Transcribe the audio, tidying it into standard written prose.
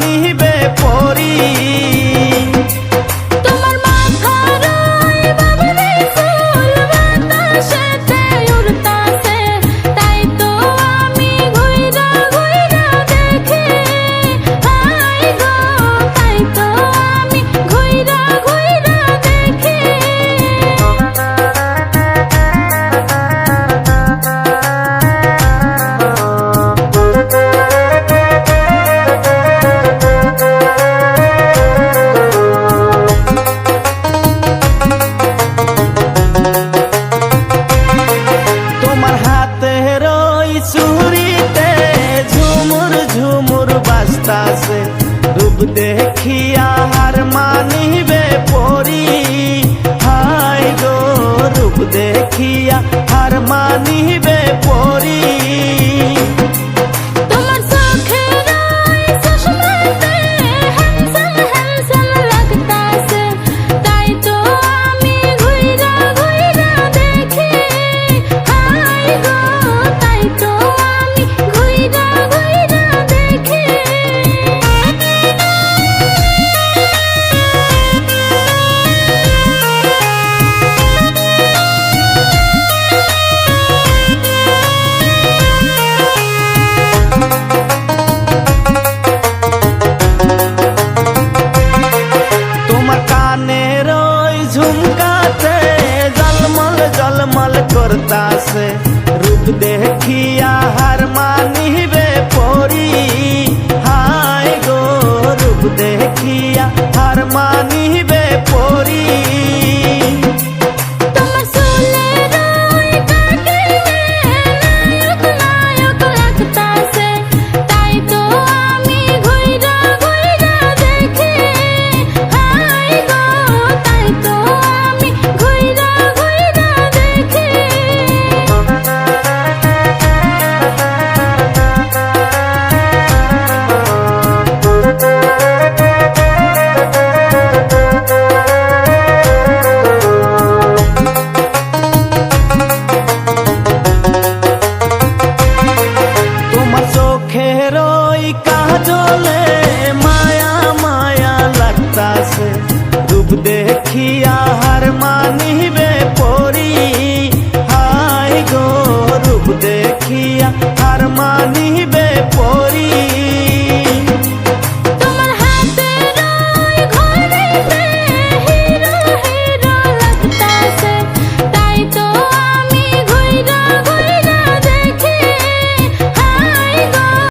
মানিবে পরি। তোমার মাথার ওই বাবরি ফুল বাতাসেতে উড়তাছে, তাই তো আমি ঘুইরা ঘুইরা দেখি। হাই গো, তাই তো আমি ঘুইরা ঘুইরা দেখি। তোমার হাতের ওই চুড়িতে ঝুমুর ঝুমুর বাজতাছে, রূপ দেখিয়া হার মানিবে পরি। হাই গো, রূপ দেখিয়া হার মানিবে পরি। তোমার চোখের ওই চশমাতে হ্যান্ডসাম হ্যান্ডসাম লাগতাছে, তাই তো আমি ঘুইরা ঘুইরা দেখি। হাই গো, তাই তো আমি ঘুইরা ঘুইরা দেখি। তোমার কানের ওই ঝুমকাতে জলমল জলমল করতাছে, রূপ দেখিয়া হার মানিবে পরি। হাই গো, রূপ দেখিয়া হার মানিবে পরি। তোমার চুলের ওই কাটিলে নায়ক নায়ক লাগতাছে, তাই তো আমি ঘুইরা ঘুইরা দেখি। হাই গো, তাই তো আমি ঘুইরা ঘুইরা দেখি। তোমার চোখের ওই কাজলে মায়া মায়া লাগতাছে, রূপ দেখিয়া হার মানিবে পরি। হাই গো, রূপ দেখিয়া হার মানিবে পরি।